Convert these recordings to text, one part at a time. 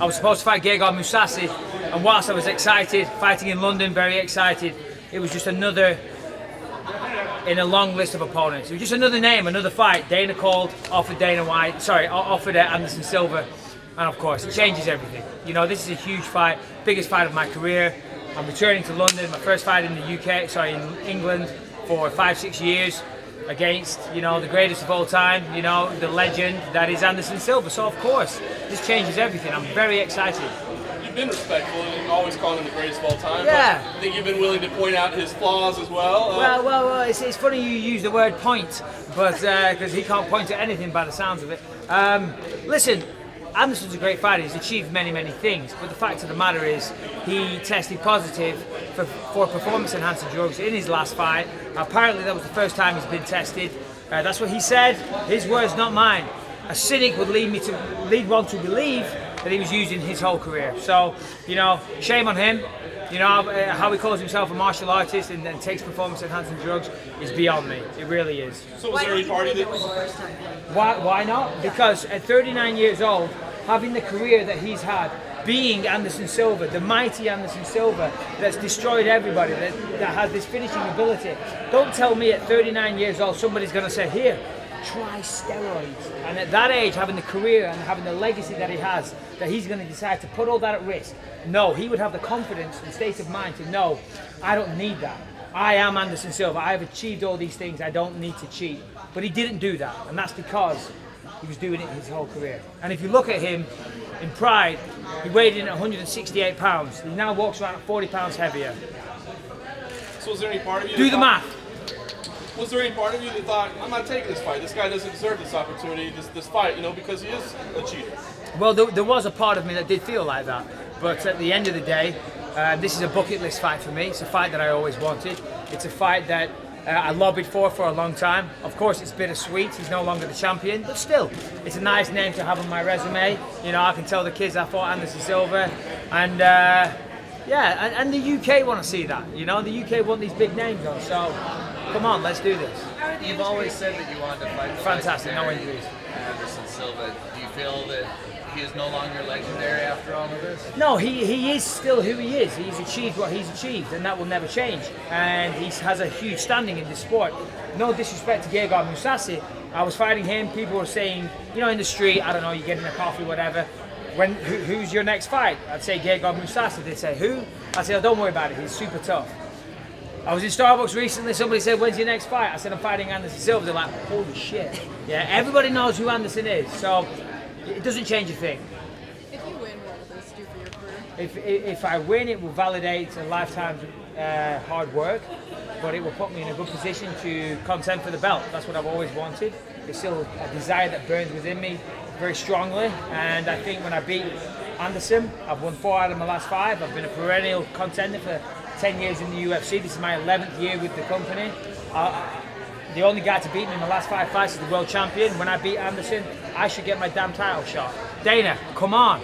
I was supposed to fight Gegard Mousasi, and whilst I was excited, fighting in London, very excited, it was just another in a long list of opponents. It was just another name, another fight. Dana called, offered Anderson Silva, and of course, it changes everything. You know, this is a huge fight, biggest fight of my career. I'm returning to London, my first fight in the in England for 5-6 years against, you know, the greatest of all time, you know, the legend that is Anderson Silva. So of course, this changes everything. I'm very excited. You've been respectful and always calling him the greatest of all time. Yeah. But I think you've been willing to point out his flaws as well. Well, it's funny you use the word point, but because he can't point to anything by the sounds of it. Listen, Anderson's a great fighter. He's achieved many, many things, but the fact of the matter is he tested positive for performance-enhancing drugs in his last fight. Apparently that was the first time he's been tested. That's what he said. His words, not mine. A cynic would lead one to believe that he was using his whole career. So, you know, shame on him. You know, how he calls himself a martial artist and then takes performance-enhancing drugs is beyond me. It really is. So was there any party that was the first time? Why not? Because at 39 years old, having the career that he's had, being Anderson Silva, the mighty Anderson Silva that's destroyed everybody, that has this finishing ability. Don't tell me at 39 years old somebody's going to say, here, try steroids. And at that age, having the career and having the legacy that he has, that he's going to decide to put all that at risk. No, he would have the confidence and state of mind to know, I don't need that. I am Anderson Silva. I have achieved all these things. I don't need to cheat. But he didn't do that, and that's because he was doing it his whole career. And if you look at him in Pride, he weighed in at 168 pounds. He now walks around at 40 pounds heavier. So was there any part of you Do the math. Was there any part of you that thought, I'm not taking this fight, this guy doesn't deserve this opportunity, this fight, you know, because he is a cheater? Well, there was a part of me that did feel like that. But at the end of the day, this is a bucket list fight for me. It's a fight that I always wanted. It's a fight that I lobbied for a long time. Of course, it's bittersweet. He's no longer the champion, but still, it's a nice name to have on my resume. You know, I can tell the kids I fought Anderson Silva, and yeah, and the UK want to see that. You know, the UK want these big names on. So, come on, let's do this. You've always said that you wanted to fight. Fantastic, no injuries. Anderson Silva. Do you feel that he is no longer legendary after all of this? No, he is still who he is. He's achieved what he's achieved, and that will never change. And he has a huge standing in this sport. No disrespect to Gegard Mousasi. I was fighting him. People were saying, you know, in the street, I don't know, you getting a coffee, whatever. Who's your next fight? I'd say Gegard Mousasi. They'd say, who? I'd say, oh, don't worry about it. He's super tough. I was in Starbucks recently. Somebody said, when's your next fight? I said, I'm fighting Anderson Silva. They're like, holy shit. Yeah, everybody knows who Anderson is. So it doesn't change a thing. If you win, what will this do for your career? If I win, it will validate a lifetime's hard work, but it will put me in a good position to contend for the belt. That's what I've always wanted. It's still a desire that burns within me very strongly, and I think when I beat Anderson, I've won 4 out of my last 5. I've been a perennial contender for 10 years in the UFC. This is my 11th year with the company. The only guy to beat me in the last 5 fights is the world champion. When I beat Anderson, I should get my damn title shot. Dana, come on.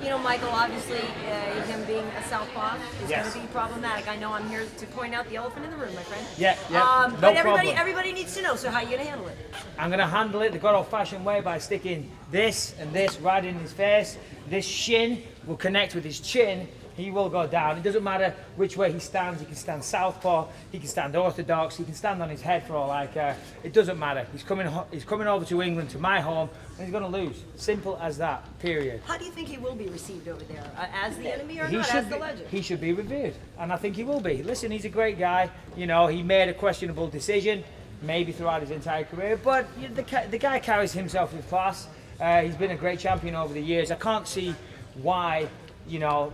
You know, Michael, obviously, him being a southpaw is Yes. going to be problematic. I know I'm here to point out the elephant in the room, my friend. Yeah, no but problem. everybody needs to know, so how are you going to handle it? I'm going to handle it the good old-fashioned way by sticking this and this right in his face. This shin will connect with his chin. He will go down. It doesn't matter which way he stands. He can stand southpaw. He can stand orthodox. He can stand on his head for all I care. It doesn't matter. He's coming over to England, to my home, and he's going to lose. Simple as that. Period. How do you think he will be received over there? As the enemy or He not? should As the be, legend? he should be revered, and I think he will be. Listen, he's a great guy. You know, he made a questionable decision, maybe throughout his entire career, but you know, the guy carries himself with class. He's been a great champion over the years. I can't see why, you know,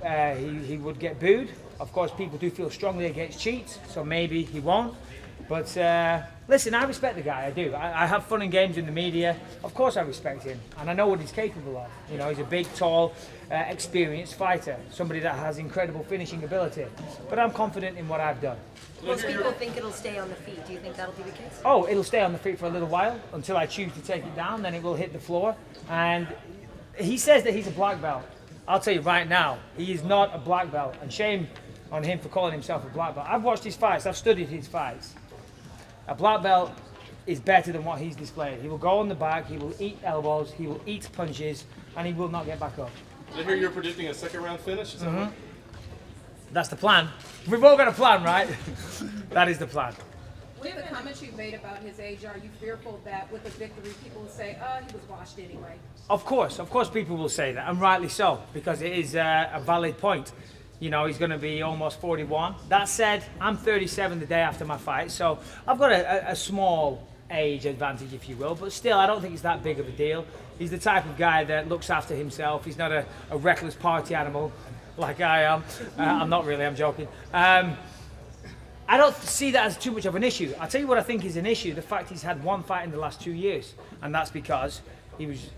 he would get booed. Of course, people do feel strongly against cheats, so maybe he won't. But listen, I respect the guy, I do. I have fun and games in the media. Of course I respect him, and I know what he's capable of. You know, he's a big, tall, experienced fighter, somebody that has incredible finishing ability. But I'm confident in what I've done. Most people think it'll stay on the feet. Do you think that'll be the case? Oh, it'll stay on the feet for a little while, until I choose to take it down, then it will hit the floor. And he says that he's a black belt. I'll tell you right now, he is not a black belt, and shame on him for calling himself a black belt. I've watched his fights, I've studied his fights. A black belt is better than what he's displayed. He will go on the back, he will eat elbows, he will eat punches, and he will not get back up. Did I hear you're predicting a second-round finish? Is that right? That's the plan. We've all got a plan, right? That is the plan. With the comments you've made about his age, are you fearful that with the victory, people will say, oh, he was washed anyway? Of course people will say that, and rightly so, because it is a valid point. You know, he's going to be almost 41. That said, I'm 37 the day after my fight, so I've got a small age advantage, if you will, but still, I don't think it's that big of a deal. He's the type of guy that looks after himself. He's not a reckless party animal like I am. I'm not really, I'm joking. I don't see that as too much of an issue. I'll tell you what I think is an issue, the fact he's had one fight in the last 2 years, and that's because he was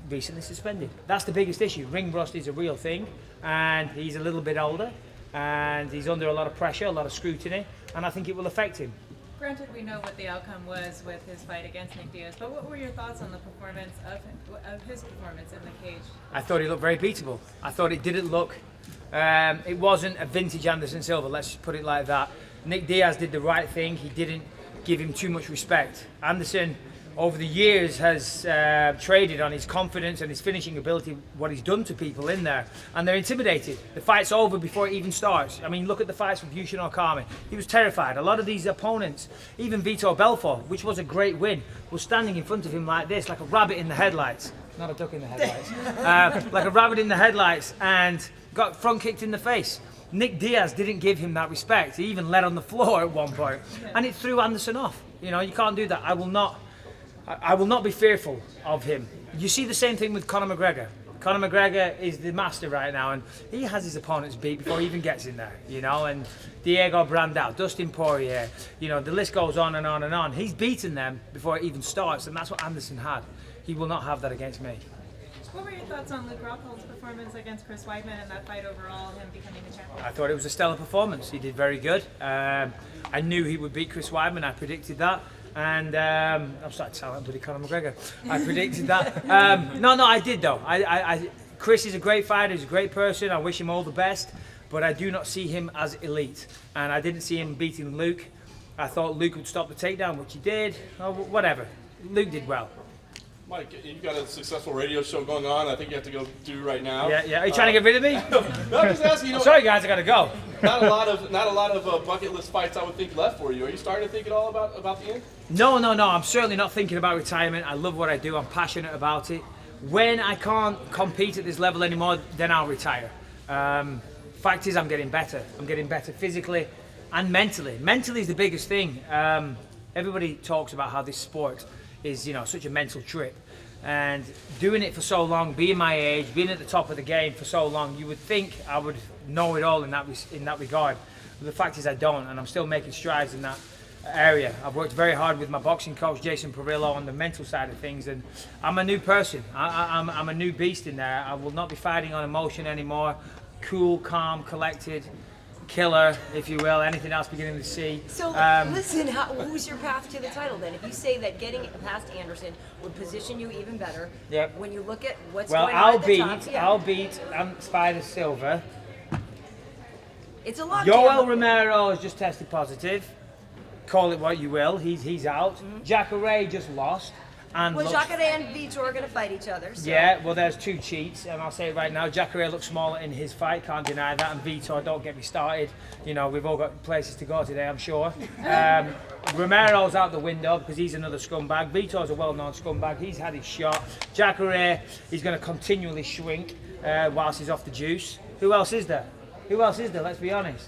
recently suspended. That's the biggest issue. Ring rust is a real thing, and he's a little bit older, and he's under a lot of pressure, a lot of scrutiny, and I think it will affect him. Granted, we know what the outcome was with his fight against Nick Diaz, but what were your thoughts on the performance of his performance in the cage? I thought he looked very beatable. I thought it didn't look, it wasn't a vintage Anderson Silva, let's just put it like that. Nick Diaz did the right thing. He didn't give him too much respect. Anderson, over the years, has traded on his confidence and his finishing ability, what he's done to people in there, and they're intimidated. The fight's over before it even starts. I mean, look at the fights with Yushin Okami. He was terrified. A lot of these opponents, even Vitor Belfort, which was a great win, was standing in front of him like this, like a rabbit in the headlights. Not a duck in the headlights. Like a rabbit in the headlights, and got front kicked in the face. Nick Diaz didn't give him that respect. He even led on the floor at one point, and it threw Anderson off. You know, you can't do that. I will not be fearful of him. You see the same thing with Conor McGregor. Conor McGregor is the master right now, and he has his opponents beat before he even gets in there, you know, and Diego Brandao, Dustin Poirier, you know, the list goes on and on and on. He's beaten them before it even starts, and that's what Anderson had. He will not have that against me. What were your thoughts on Luke Rockhold's performance against Chris Weidman and that fight overall, him becoming the champion? I thought it was a stellar performance. He did very good. I knew he would beat Chris Weidman. I predicted that. And I'm starting to sound like bloody Conor McGregor. I predicted that. No, I did though. Chris is a great fighter. He's a great person. I wish him all the best. But I do not see him as elite. And I didn't see him beating Luke. I thought Luke would stop the takedown, which he did. Oh, whatever. Luke did well. Mike, you've got a successful radio show going on. I think you have to go do right now. Yeah. Are you trying to get rid of me? No, I'm just asking. You know, sorry, guys, I gotta go. Not a lot of bucket list fights I would think left for you. Are you starting to think at all about the end? No. I'm certainly not thinking about retirement. I love what I do. I'm passionate about it. When I can't compete at this level anymore, then I'll retire. Fact is, I'm getting better. I'm getting better physically and mentally. Mentally is the biggest thing. Everybody talks about how this sport is, you know, such a mental trip, and doing it for so long, being my age, being at the top of the game for so long, you would think I would know it all in that regard. But the fact is I don't, and I'm still making strides in that area. I've worked very hard with my boxing coach Jason Perillo on the mental side of things, and I'm a new person. I'm a new beast in there. I will not be fighting on emotion anymore. Cool, calm, collected, killer, if you will. Anything else beginning to see. So listen, who's your path to the title then? If you say that getting past Anderson would position you even better, yep. When you look at what's well, going on at the top, I'll beat Spider Silva. It's a lot. Yoel Romero has just tested positive. Call it what you will. He's out. Mm-hmm. Jacare just lost. And Jacare and Vitor are going to fight each other. So. Yeah, well, there's two cheats, and I'll say it right now. Jacare looks smaller in his fight, can't deny that. And Vitor, don't get me started. You know, we've all got places to go today, I'm sure. Romero's out the window because he's another scumbag. Vitor's a well-known scumbag. He's had his shot. Jacare, he's going to continually shrink whilst he's off the juice. Who else is there? Let's be honest.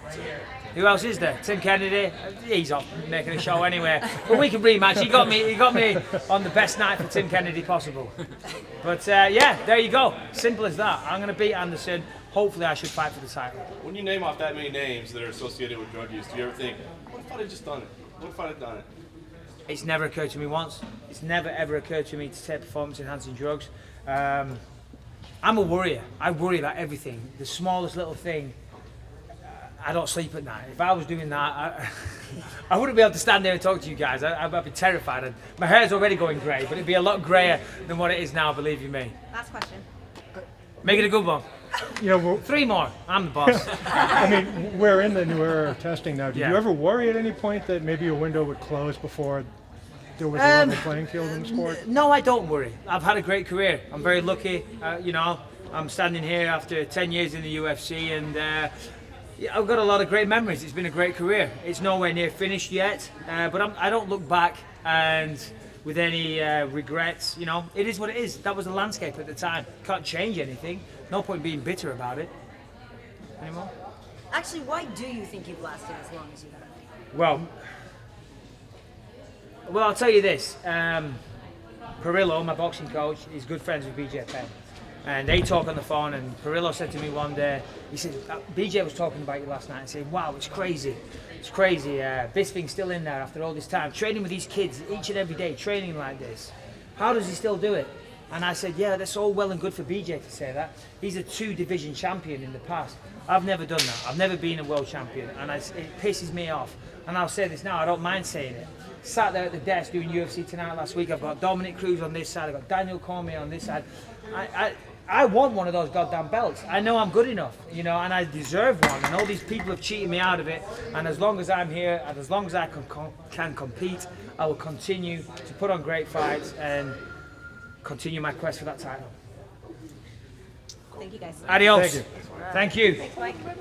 Right here. Who else is there? Tim Kennedy. He's off making a show anyway. But we can rematch. He got me on the best night for Tim Kennedy possible. But yeah, there you go. Simple as that. I'm going to beat Anderson. Hopefully, I should fight for the title. When you name off that many names that are associated with drug use, do you ever think, what if I had just done it? What if I had done it? It's never occurred to me once. It's never ever occurred to me to take performance-enhancing drugs. I'm a worrier. I worry about everything. The smallest little thing. I don't sleep at night. If I was doing that, I wouldn't be able to stand there and talk to you guys. I'd be terrified. And my hair's already going grey, but it'd be a lot greyer than what it is now, believe you me. Last question. Make it a good one. You know, 3 more. I'm the boss. I mean, we're in the new era of testing now. Did Yeah. you ever worry at any point that maybe your window would close before there was a level playing field in the sport? No, I don't worry. I've had a great career. I'm very lucky. You know, I'm standing here after 10 years in the UFC, and yeah, I've got a lot of great memories. It's been a great career. It's nowhere near finished yet, but I don't look back and with any regrets. You know, it is what it is. That was the landscape at the time. Can't change anything. No point being bitter about it anymore. Actually, why do you think you've lasted as long as you have? Well, I'll tell you this. Perillo, my boxing coach, is good friends with BJ Penn. And they talk on the phone, and Perillo said to me one day, he said, BJ was talking about you last night, and said, wow, it's crazy. It's crazy. Bisping's still in there after all this time, training with these kids each and every day, training like this. How does he still do it? And I said, yeah, that's all well and good for BJ to say that. He's a 2-division champion in the past. I've never done that. I've never been a world champion, and it pisses me off. And I'll say this now, I don't mind saying it. Sat there at the desk doing UFC Tonight last week. I've got Dominic Cruz on this side. I've got Daniel Cormier on this side. I want one of those goddamn belts. I know I'm good enough, you know, and I deserve one. And all these people have cheated me out of it. And as long as I'm here, and as long as I can compete, I will continue to put on great fights and continue my quest for that title. Thank you guys. Adios. Thank you. Thank you. Thanks, Mike.